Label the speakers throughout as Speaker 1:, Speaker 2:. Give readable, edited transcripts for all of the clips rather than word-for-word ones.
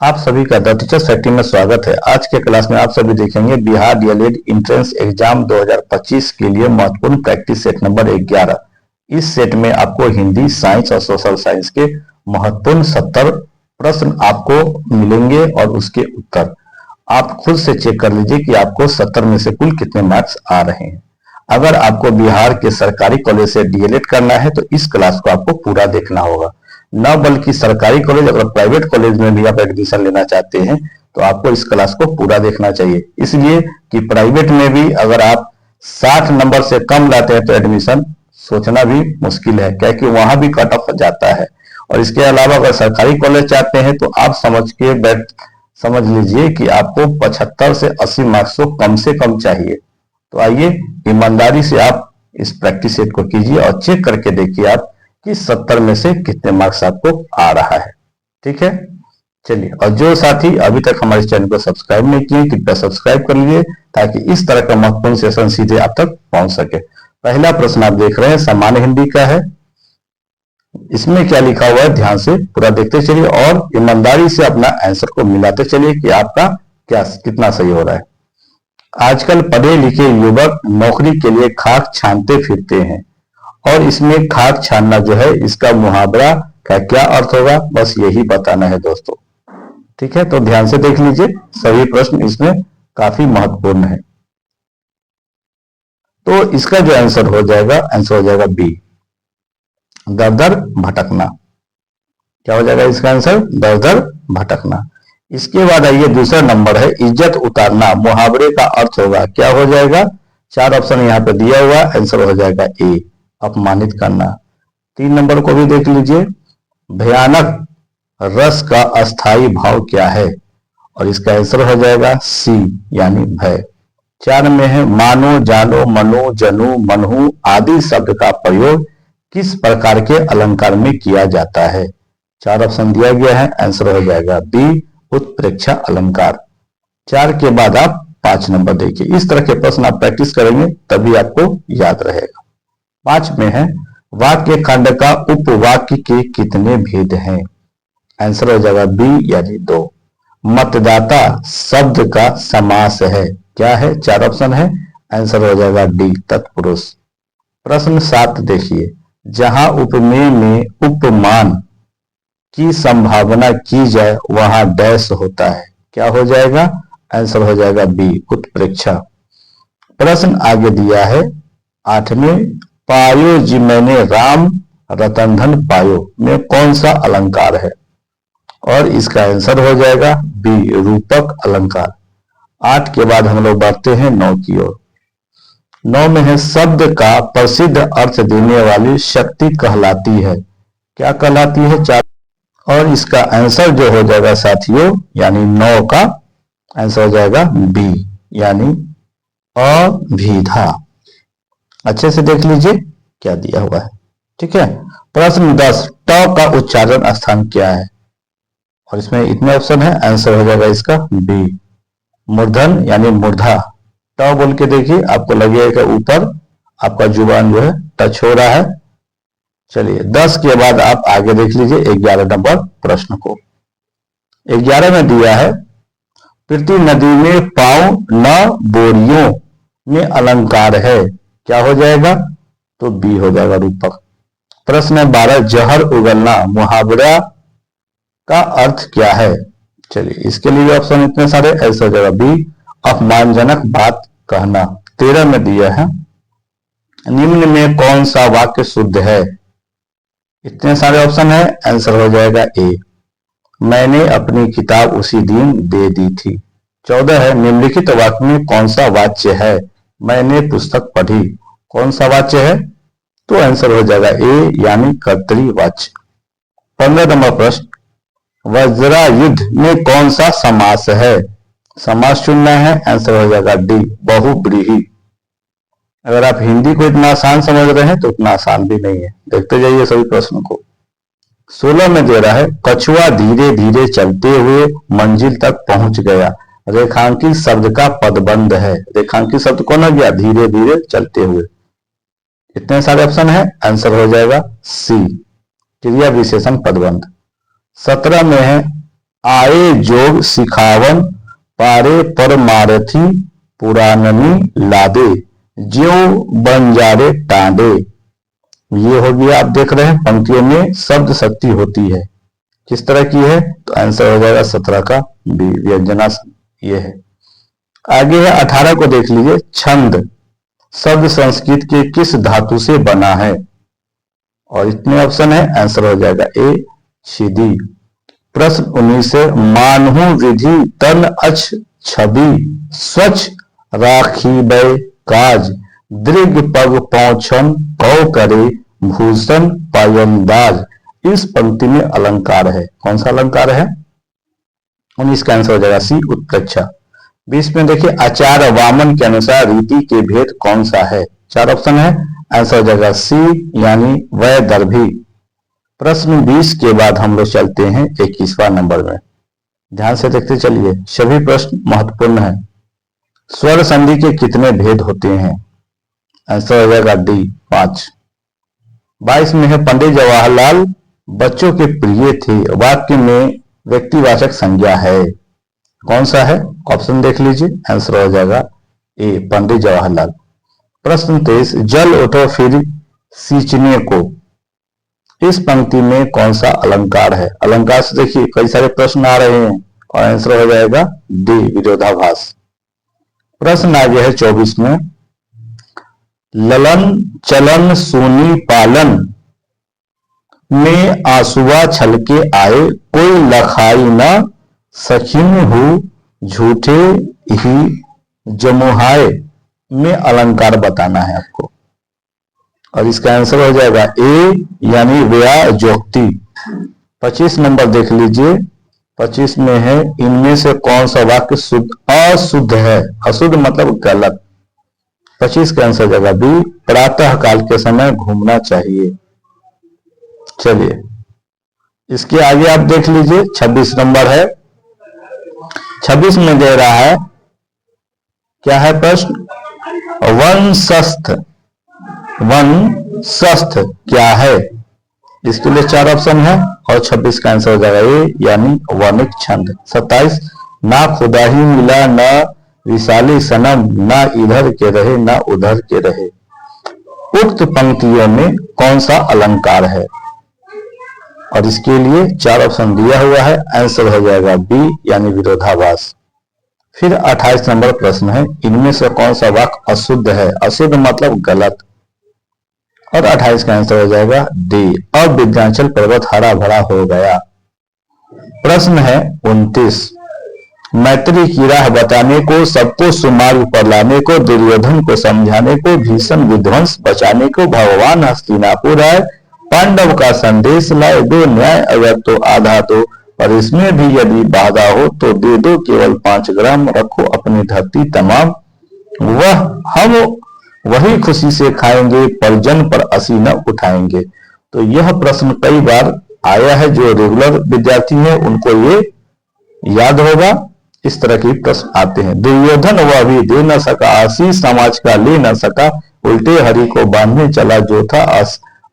Speaker 1: आप सभी का द टीचर्स फैक्ट्री में स्वागत है। आज के क्लास में आप सभी देखेंगे बिहार डीएलएड एंट्रेंस एग्जाम 2025 के लिए महत्वपूर्ण प्रैक्टिस सेट नंबर 11। इस सेट में आपको हिंदी, साइंस और सोशल साइंस के महत्वपूर्ण 70 प्रश्न आपको मिलेंगे और उसके उत्तर आप खुद से चेक कर लीजिए कि आपको 70 में से कुल कितने मार्क्स आ रहे हैं। अगर आपको बिहार के सरकारी कॉलेज से डीएलएड करना है तो इस क्लास को आपको पूरा देखना होगा, न बल्कि सरकारी कॉलेज अगर प्राइवेट कॉलेज में भी आप एडमिशन लेना चाहते हैं तो आपको इस क्लास को पूरा देखना चाहिए। इसलिए कि प्राइवेट में भी अगर आप 60 नंबर से कम लाते हैं तो एडमिशन सोचना भी मुश्किल है, क्योंकि वहां भी कट ऑफ जाता है। और इसके अलावा अगर सरकारी कॉलेज चाहते हैं तो आप समझ लीजिए कि आपको 75 से 80 मार्क्स को कम से कम चाहिए। तो आइए ईमानदारी से आप इस प्रैक्टिस सेट को कीजिए और चेक करके देखिए आप कि 70 में से कितने मार्क्स आपको आ रहा है। ठीक है, चलिए। और जो साथी अभी तक हमारे चैनल को सब्सक्राइब नहीं किए कृपया सब्सक्राइब कर लीजिए ताकि इस तरह का महत्वपूर्ण सेशन सीधे आप तक पहुंच सके। पहला प्रश्न आप देख रहे हैं सामान्य हिंदी का है। इसमें क्या लिखा हुआ है ध्यान से पूरा देखते चलिए और ईमानदारी से अपना आंसर को मिलाते चलिए कि आपका कितना सही हो रहा है। आजकल पढ़े लिखे युवक नौकरी के लिए खाक छानते फिरते हैं और इसमें खाक छानना जो है इसका मुहावरा का क्या अर्थ होगा, बस यही बताना है दोस्तों। ठीक है, तो ध्यान से देख लीजिए, सभी प्रश्न इसमें काफी महत्वपूर्ण है। तो इसका जो आंसर हो जाएगा बी, दर दर भटकना। क्या हो जाएगा इसका आंसर? दर दर भटकना। इसके बाद आइए दूसरा नंबर है इज्जत उतारना। मुहावरे का अर्थ होगा, क्या हो जाएगा? 4 ऑप्शन यहाँ पे दिया हुआ, आंसर हो जाएगा ए, अपमानित करना। 3 नंबर को भी देख लीजिए, भयानक रस का अस्थाई भाव क्या है, और इसका आंसर हो जाएगा सी यानी भय। 4 में है मानो, जानो, मनो, जनु, मनहु आदि शब्द का प्रयोग किस प्रकार के अलंकार में किया जाता है। 4 ऑप्शन दिया गया है, आंसर हो जाएगा बी, उत्प्रेक्षा अलंकार। 4 के बाद आप 5 नंबर देखिए। इस तरह के प्रश्न आप प्रैक्टिस करेंगे तभी आपको याद रहेगा। 5 में है वाक्य खंड का उपवाक्य के कितने भेद हैं, आंसर हो जाएगा बी यानी 2। मतदाता शब्द का समास है, क्या है? 4 ऑप्शन है, आंसर हो जाएगा डी, तत्पुरुष। प्रश्न 7 देखिए, जहां उपमेय में उपमान की संभावना की जाए वहां डैश होता है, क्या हो जाएगा? आंसर हो जाएगा बी, उत्प्रेक्षा। प्रश्न आगे दिया है 8 में, पायो जी मैंने राम रतन धन पायो में कौन सा अलंकार है, और इसका आंसर हो जाएगा बी, रूपक अलंकार। 8 के बाद हम लोग बढ़ते हैं 9 की ओर। 9 में है शब्द का प्रसिद्ध अर्थ देने वाली शक्ति कहलाती है, क्या कहलाती है? 4, और इसका आंसर जो हो जाएगा साथियों यानी 9 का आंसर हो जाएगा बी यानी अभिधा। अच्छे से देख लीजिए क्या दिया हुआ है। ठीक है, प्रश्न 10, ट का उच्चारण स्थान क्या है, और इसमें इतने ऑप्शन है, आंसर हो जाएगा इसका बी, मूर्धन यानी मूर्धा। ट बोल के देखिए, आपको लगेगा ऊपर आपका जुबान जो है टच हो रहा है। चलिए 10 के बाद आप आगे देख लीजिए 11 नंबर प्रश्न को। 11 में दिया है प्रीति नदी में पांव न बोरियों में अलंकार है, क्या हो जाएगा? तो बी हो जाएगा, रूपक। प्रश्न 12, जहर उगलना मुहावरा का अर्थ क्या है? चलिए इसके लिए ऑप्शन इतने सारे, ऐसा हो जाएगा बी, अपमानजनक बात कहना। 13 में दिया है निम्न में कौन सा वाक्य शुद्ध है, इतने सारे ऑप्शन है, आंसर हो जाएगा ए, मैंने अपनी किताब उसी दिन दे दी थी। 14 है निम्नलिखित वाक्य में कौन सा वाच्य है, मैंने पुस्तक पढ़ी, कौन सा वाच्य है? तो आंसर हो जाएगा ए यानी कर्तृवाच्य। 15 नंबर प्रश्न, वज्रायुद्ध में कौन सा समास है, समास चुनना है, आंसर हो जाएगा डी, बहुव्रीहि। अगर आप हिंदी को इतना आसान समझ रहे हैं तो इतना आसान भी नहीं है, देखते जाइए सभी प्रश्नों को। 16 में दे रहा है कछुआ धीरे धीरे चलते हुए मंजिल तक पहुंच गया, रेखांकित शब्द का पदबंध है, रेखांकित शब्द कौन हो गया? धीरे धीरे चलते हुए। इतने सारे ऑप्शन है, आंसर हो जाएगा सी, क्रिया विशेषण पदबंध। 17 में है आए जोग सिखावन, पारे परमारथी, पुराननी लादे, ज्यों बंजारे टांडे। ये हो गया, आप देख रहे हैं पंक्तियों में शब्द शक्ति होती है, किस तरह की है, तो आंसर हो जाएगा 17 का बी, व्यंजनासन ये है। आगे है 18 को देख लीजिए, छंद शब्द संस्कृत के किस धातु से बना है, और इतने ऑप्शन है, आंसर हो जाएगा ए छिदी। प्रश्न 19 से, मानहु विधि तन अछ छवि, स्वच्छ राखीबै काज, दृग पग पौछन कौ करे, भूषण पायंदाज। इस पंक्ति में अलंकार है, कौन सा अलंकार है, 19 का आंसर हो जाएगा सी उत्प्रेक्षा। 20 में देखिए, आचार्य वामन के अनुसार रीति के भेद कौन सा है, 4 ऑप्शन है, आंसर हो जाएगा सी यानी वैदर्भी। प्रश्न 20 के बाद हम लोग चलते हैं 21वां नंबर में, ध्यान से देखते चलिए, सभी प्रश्न महत्वपूर्ण है। स्वर संधि के कितने भेद होते हैं, आंसर हो जाएगा डी 5। 22 में है, पंडित जवाहरलाल बच्चों के प्रिय थे, वाक्य में व्यक्तिवाचक संज्ञा है, कौन सा है, ऑप्शन देख लीजिए, आंसर हो जाएगा ए पंडित जवाहरलाल। प्रश्न 23, जल उठो फिर सींचने को, इस पंक्ति में कौन सा अलंकार है, अलंकार से देखिए कई सारे प्रश्न आ रहे हैं और आंसर हो जाएगा डी विरोधाभास। प्रश्न आगे है 24 में, ललन चलन सूनी पालन में आंसुआ छलके आए, कोई लखाई न सखिन हु, झूठे ही जमुहाए में अलंकार बताना है आपको, और इसका आंसर हो जाएगा ए यानी व्याजोक्ति। 25 नंबर देख लीजिए, 25 में है, इनमें से कौन सा वाक्य शुद्ध अशुद्ध है, अशुद्ध मतलब गलत, 25 का आंसर हो जाएगा बी, प्रातः काल के समय घूमना चाहिए। चलिए इसके आगे आप देख लीजिए, 26 नंबर है, 26 में दे रहा है, क्या है प्रश्न, वंशस्थ, वंशस्थ क्या है, इसके लिए 4 ऑप्शन है और 26 का आंसर हो जाएगा ए यानी वर्णिक छंद। 27, ना खुदा ही मिला ना विशाली सनम, ना इधर के रहे ना उधर के रहे। उक्त पंक्तियों में कौन सा अलंकार है, और इसके लिए 4 ऑप्शन दिया हुआ है, आंसर हो जाएगा बी यानी विरोधाभास। फिर 28 नंबर प्रश्न है, इनमें से कौन सा वाक्य अशुद्ध है, अशुद्ध मतलब गलत, और 28 का आंसर हो जाएगा डी, अब विंध्याचल पर्वत हरा भरा हो गया। प्रश्न है 29, मैत्री की राह बताने को, सबको सुमार्ग पर लाने को, दुर्योधन को समझाने को, भीषण विध्वंस बचाने को, भगवान हस्तिनापुर आए, पांडव का संदेश लाए, दो न्याय अगर तो आधा दो, और इसमें भी यदि बाधा हो तो दे दो केवल 5 ग्राम, रखो अपनी धरती तमाम, वह हम वही खुशी से खाएंगे, परिजन पर असी न उठाएंगे। तो यह प्रश्न कई बार आया है, जो रेगुलर विद्यार्थी है उनको ये याद होगा, इस तरह के प्रश्न आते हैं। दुर्योधन वह भी दे न सका, आशीष समाज का ले न सका, उल्टे हरि को बांधने चला, जो था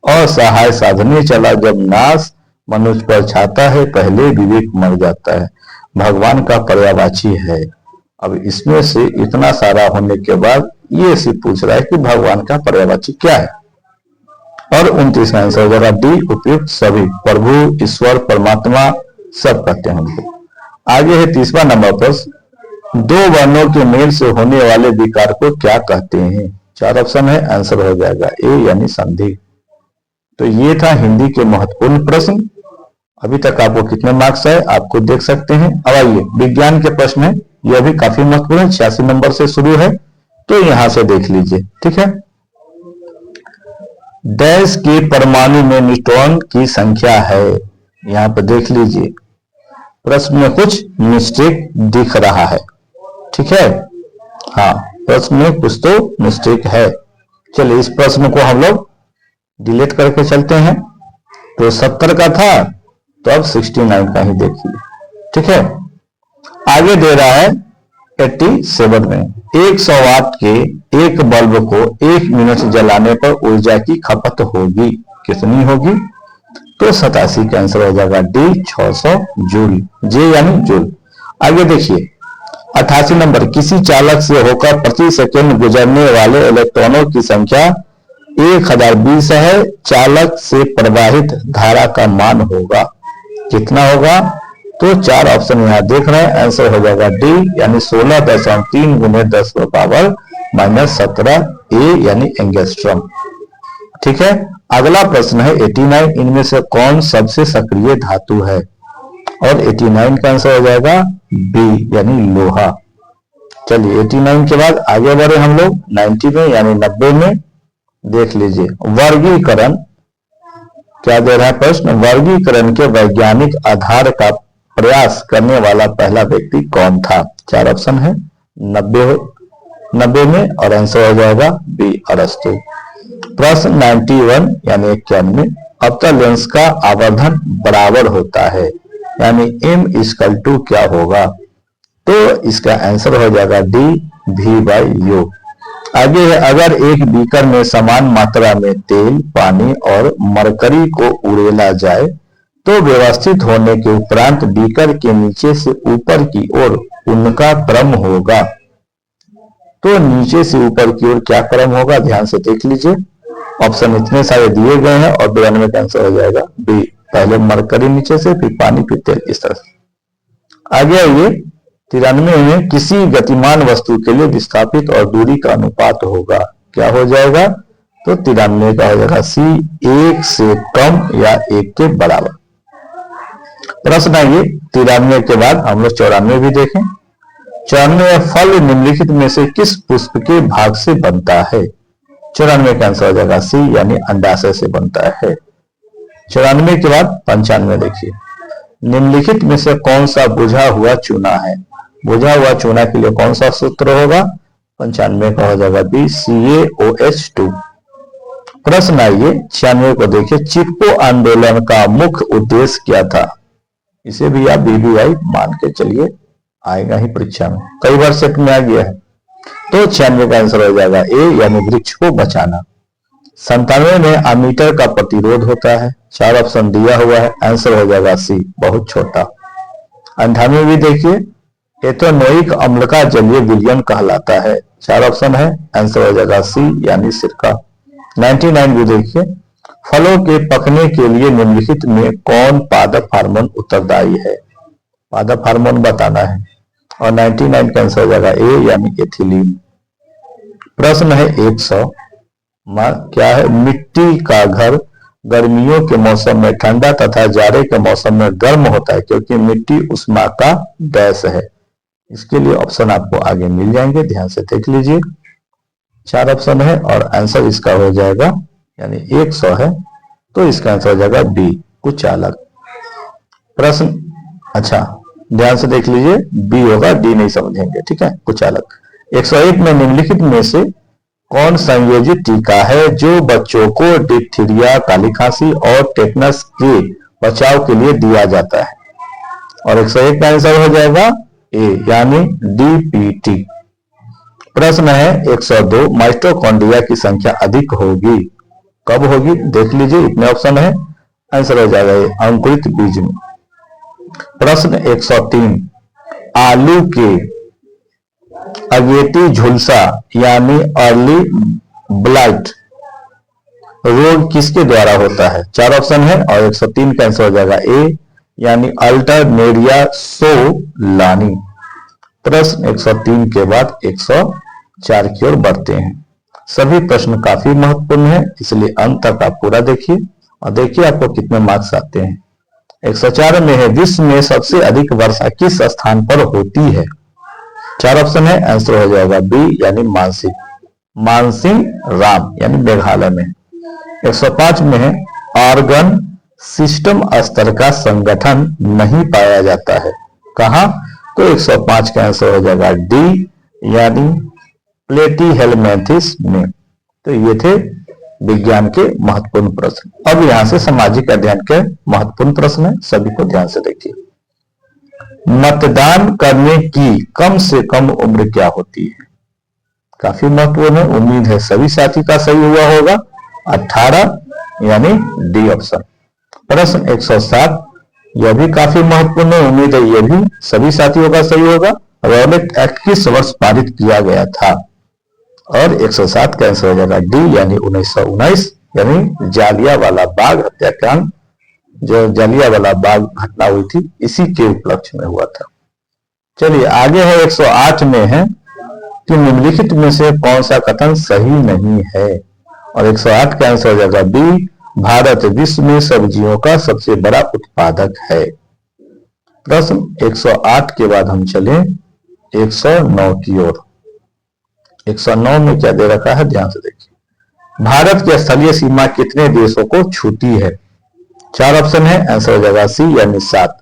Speaker 1: असहाय साधने चला, जब नाश मनुष्य पर छाता है, पहले विवेक मर जाता है, भगवान का पर्यायवाची है। अब इसमें से इतना सारा होने के बाद ये सिर्फ पूछ रहा है कि भगवान का पर्यायवाची क्या है, और 29 का आंसर हो जाएगा डी उपयुक्त सभी, प्रभु ईश्वर परमात्मा सब कहते हैं उनको। आगे है 30वां नंबर प्रश्न, 2 वर्णों के मेल से होने वाले विकार को क्या कहते हैं, 4 ऑप्शन है, आंसर हो जाएगा ए यानी संधि। तो ये था हिंदी के महत्वपूर्ण प्रश्न। अभी तक आपको कितने मार्क्स है आप खुद देख सकते हैं। अब आइए विज्ञान के प्रश्न है, यह भी काफी महत्वपूर्ण है, 86 नंबर से शुरू है, तो यहां से देख लीजिए, ठीक है। डैश के परमाणु में न्यूट्रॉन की संख्या है, यहां पर देख लीजिए, प्रश्न में कुछ मिस्टेक दिख रहा है, ठीक है, हाँ प्रश्न में कुछ तो मिस्टेक है। चलिए इस प्रश्न को हम लोग डिलीट करके चलते हैं, तो 70 का था तो अब 69 का ही देखिए, ठीक है। आगे दे रहा है 87 में 100 वाट के एक बल्ब को 1 मिनट जलाने पर ऊर्जा की खपत होगी, कितनी होगी, तो 87 का आंसर हो जाएगा डी 600 जूल, जे यानी जूल। आगे देखिए 88 नंबर, किसी चालक से होकर प्रति सेकंड गुजरने वाले इलेक्ट्रॉनों की संख्या 1020 है, चालक से प्रवाहित धारा का मान होगा, कितना होगा? तो चार ऑप्शन यहां देख रहे हैं, आंसर हो जाएगा डी यानी 16.3 गुने 10 पावर -17 ए यानी एंगस्ट्रॉम। ठीक है, अगला प्रश्न है 89, इनमें से कौन सबसे सक्रिय धातु है? और 89 का आंसर हो जाएगा बी यानी लोहा। चलिए 89 के बाद आगे बढ़े हम लोग 90 में यानी 90 में। देख लीजिए वर्गीकरण क्या दे रहा है प्रश्न, वर्गीकरण के वैज्ञानिक आधार का प्रयास करने वाला पहला व्यक्ति कौन था? चार ऑप्शन है 90 में और आंसर हो जाएगा बी अरस्तु। प्रश्न 91 यानी 91, अवतल लेंस का आवर्धन बराबर होता है यानी m= क्या होगा? तो इसका आंसर हो जाएगा डी v/u। आगे है, अगर एक बीकर में समान मात्रा में तेल, पानी और मरकरी को उड़ेला जाए तो व्यवस्थित होने के उपरांत बीकर के नीचे से ऊपर की ओर उनका क्रम होगा। तो नीचे से ऊपर की ओर क्या क्रम होगा? ध्यान से देख लीजिए, ऑप्शन इतने सारे दिए गए हैं और 92 का आंसर हो जाएगा बी, पहले मरकरी नीचे से, फिर पानी, फिर तेल, इस तरह से। आगे आइए 93 में, किसी गतिमान वस्तु के लिए विस्थापित और दूरी का अनुपात होगा, क्या हो जाएगा? तो 93 का हो जाएगा सी, 1 से कम या 1 के बराबर। प्रश्न आइए 93 के बाद हम लोग 94 भी देखें। 94, फल निम्नलिखित में से किस पुष्प के भाग से बनता है? 94 का आंसर हो जाएगा सी यानी अंडाशय से बनता है। 94 के बाद 95 देखिए, निम्नलिखित में से कौन सा बुझा हुआ चूना है? बुझा हुआ चूना के लिए कौन सा सूत्र होगा? 95 का हो जाएगा बी, CaOH2। प्रश्न आइए 96 को देखिए, चिपको आंदोलन का मुख्य उद्देश्य क्या था? इसे भी आप BBI मान के चलिए, आएगा ही परीक्षा में, कई बार सेट में आ गया है। तो 96 का आंसर हो जाएगा ए यानी वृक्ष को बचाना। 97 में अमीटर का प्रतिरोध होता है, चार ऑप्शन दिया हुआ है, आंसर हो जाएगा सी, बहुत छोटा। 98 भी देखिए, एथेनोइक अम्ल का जलीय विलयन कहलाता है, चार ऑप्शन है, आंसर हो जाएगा सी यानी सिरका। 99 भी देखिए, फलों के पकने के लिए निम्नलिखित में कौन पादप हार्मोन उत्तरदायी है? पादप हार्मोन बताना है और 99 का आंसर हो जाएगा ए यानी एथिलीन। प्रश्न है 100, क्या है? मिट्टी का घर गर्मियों के मौसम में ठंडा तथा जाड़े के मौसम में गर्म होता है क्योंकि मिट्टी उष्मा का गैस है। इसके लिए ऑप्शन आपको आगे मिल जाएंगे, ध्यान से देख लीजिए, चार ऑप्शन है और आंसर इसका हो जाएगा यानी 100 है, तो इसका आंसर हो जाएगा बी, कुचालक। प्रश्न अच्छा ध्यान से देख लीजिए, बी होगा, डी नहीं समझेंगे, ठीक है, कुचालक। 101 में निम्नलिखित में से कौन संयोजित टीका है जो बच्चों को डिप्थीरिया, काली खांसी और टेटनस के बचाव के लिए दिया जाता है? और 101 का आंसर हो जाएगा ए यानी DPT। प्रश्न है 102, माइटोकॉन्ड्रिया की संख्या अधिक होगी, कब होगी? देख लीजिए, इतने ऑप्शन है, आंसर हो जाएगा ए, अंकुरित बीज में। प्रश्न 103, आलू के अगेटी झुलसा यानी अर्ली ब्लाइट रोग किसके द्वारा होता है? चार ऑप्शन है और 103 का आंसर हो जाएगा ए यानी अल्टरनेरिया सोलानी। प्रश्न 103 के बाद 104 की ओर बढ़ते हैं। सभी प्रश्न काफी महत्वपूर्ण है, इसलिए अंत तक आप पूरा देखिए और देखिए आपको कितने मार्क्स आते हैं। 104 में है, विश्व में सबसे अधिक वर्षा किस स्थान पर होती है? चार ऑप्शन है, आंसर हो जाएगा बी यानी मानसिंग राम यानी मेघालय में। 105 में है, ऑर्गन सिस्टम स्तर का संगठन नहीं पाया जाता है, कहां? तो 105 का आंसर हो जाएगा डी यानी प्लेटीहेल्मिन्थेस में। तो ये थे विज्ञान के महत्वपूर्ण प्रश्न। अब यहां से सामाजिक अध्ययन के महत्वपूर्ण प्रश्न है, सभी को ध्यान से देखिए। मतदान करने की कम से कम उम्र क्या होती है? काफी महत्वपूर्ण है, उम्मीद है सभी साथी का सही हुआ होगा। 18 यानी डी ऑप्शन। प्रश्न 107, यह भी काफी महत्वपूर्ण है, उम्मीद है यह भी सभी साथियों का सही होगा। रॉलेट एक्ट किस वर्ष पारित किया गया था? और 107 का आंसर हो जाएगा डी, यानी 1919, यानी जालियांवाला बाग हत्याकांड, जो जालियांवाला बाग घटना हुई थी, इसी के उपलक्ष्य में हुआ था। चलिए आगे है 108 में है कि निम्नलिखित में से कौन सा कथन सही नहीं है? और 108 का आंसर हो जाएगा बी, भारत विश्व में सब्जियों का सबसे बड़ा उत्पादक है। प्रश्न 108 के बाद हम चलें 109 की ओर। 109 में क्या दे रखा है, ध्यान से देखिए। भारत की स्थलीय सीमा कितने देशों को छूती है? 4 ऑप्शन है, आंसर हो जाएगा सी, यानी 7।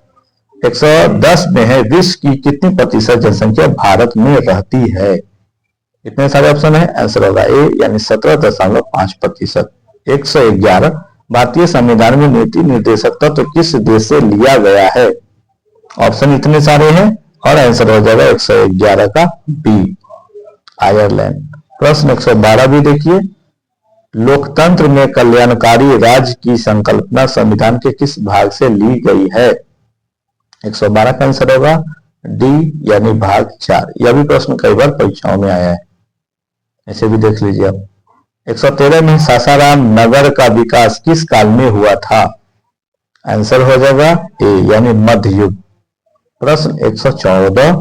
Speaker 1: 110 में है, विश्व की कितनी प्रतिशत जनसंख्या भारत में रहती है? इतने सारे ऑप्शन है, आंसर होगा ए, यानी 17.5%। 111, भारतीय संविधान में नीति निर्देशक तत्व किस देश से लिया गया है? ऑप्शन इतने सारे हैं और आंसर हो जाएगा 111 का बी, आयरलैंड। प्रश्न 112 भी देखिए, लोकतंत्र में कल्याणकारी राज्य की संकल्पना संविधान के किस भाग से ली गई है? 112 का आंसर होगा डी, यानी भाग 4। यह भी प्रश्न कई बार परीक्षाओं में आया है, ऐसे भी देख लीजिए आप। 113 में सासाराम नगर का विकास किस काल में हुआ था? आंसर हो जाएगा ए, यानी मध्य युग। प्रश्न 114,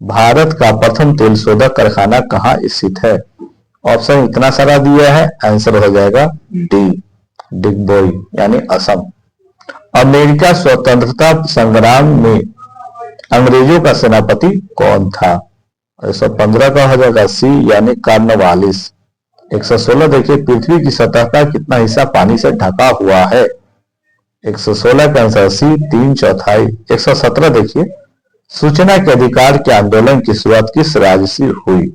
Speaker 1: भारत का प्रथम तेल शोधक कारखाना कहाँ स्थित है? ऑप्शन इतना सारा दिया है, आंसर हो जाएगा डी, डिगबोई, यानी असम। अमेरिका स्वतंत्रता संग्राम में अंग्रेजों का सेनापति कौन था? 115 का हो जाएगा सी, यानी कॉर्नवालिस। 116 देखिए, पृथ्वी की सतह का कितना हिस्सा पानी से ढका हुआ है? 116 का आंसर सी, 3/4। 117 देखिए, सूचना के अधिकार के आंदोलन की शुरुआत किस राज्य से हुई?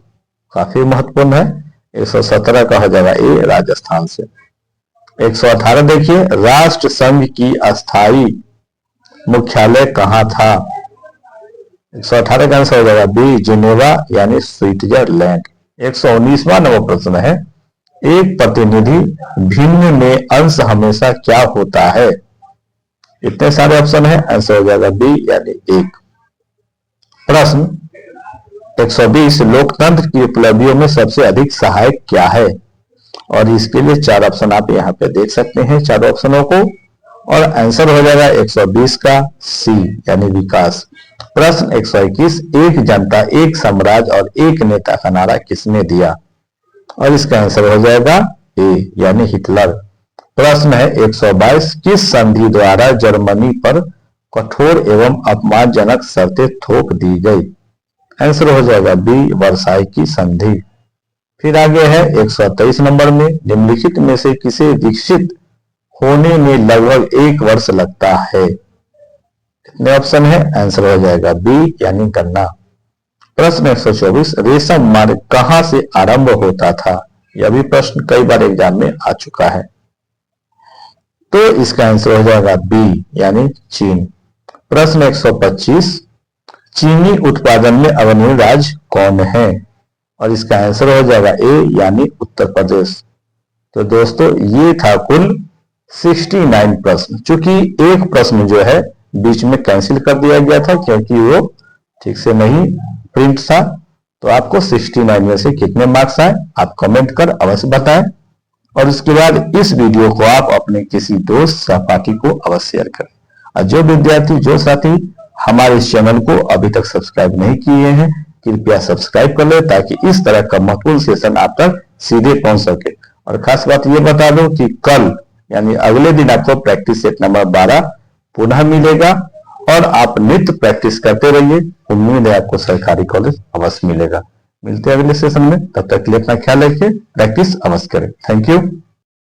Speaker 1: काफी महत्वपूर्ण है। 117 का हो जाएगा ए, राजस्थान से। 118 देखिए, राष्ट्र संघ की अस्थायी मुख्यालय कहाँ था? 118 का आंसर हो जाएगा बी, जिनेवा, यानी स्विट्जरलैंड। 119वां नंबर प्रश्न है, एक प्रतिनिधि भिन्न में अंश हमेशा क्या होता है? इतने सारे ऑप्शन है, आंसर हो जाएगा बी, यानी 1। प्रश्न 120, लोकतंत्र की उपलब्धियों में सबसे अधिक सहायक क्या है? और इसके लिए 4 ऑप्शन आप यहाँ पे देख सकते हैं, 4 ऑप्शनों को, और आंसर हो जाएगा 120 का सी, यानी विकास। प्रश्न 121, एक जनता, एक साम्राज्य और एक नेता का नारा किसने दिया? और इसका आंसर हो जाएगा ए, यानी हिटलर। प्रश्न है 122, किस संधि द्वारा जर्मनी पर कठोर एवं अपमानजनक शर्तें थोप दी गई? आंसर हो जाएगा बी, वर्साई की संधि। फिर आगे है 123 नंबर में, निम्नलिखित में से किसे विकसित होने में लगभग 1 वर्ष लगता है? कितने ऑप्शन है, आंसर हो जाएगा बी, यानी गन्ना। प्रश्न 124, रेशम मार्ग कहां से आरंभ होता था? यह भी प्रश्न कई बार एग्जाम में आ चुका है, तो इसका आंसर हो जाएगा बी, यानी चीन। प्रश्न 125, चीनी उत्पादन में अग्रणी राज्य कौन है? और इसका आंसर हो जाएगा ए, यानी उत्तर प्रदेश। तो दोस्तों ये था कुल 69 प्रश्न। चूंकि एक प्रश्न जो है बीच में कैंसिल कर दिया गया था क्योंकि वो ठीक से नहीं प्रिंट था, तो आपको 69 में से कितने मार्क्स आए आप कमेंट कर अवश्य बताएं। और उसके बाद इस वीडियो को आप अपने किसी दोस्त सहपाठी को अवश्य शेयर करें। और जो विद्यार्थी, जो साथी हमारे इस चैनल को अभी तक सब्सक्राइब नहीं किए हैं, कृपया सब्सक्राइब कर ले ताकि इस तरह का महत्वपूर्ण सेशन आप तक सीधे पहुंच सके। और खास बात ये बता दूं कि कल यानी अगले दिन आपको प्रैक्टिस सेट नंबर 12 पुनः मिलेगा और आप नित्य प्रैक्टिस करते रहिए। उम्मीद है आपको सरकारी कॉलेज अवश्य मिलेगा। मिलते हैं अगले सेशन में, तब तक के लिए अपना ख्याल रखिए, प्रैक्टिस अवश्य करें। Thank you.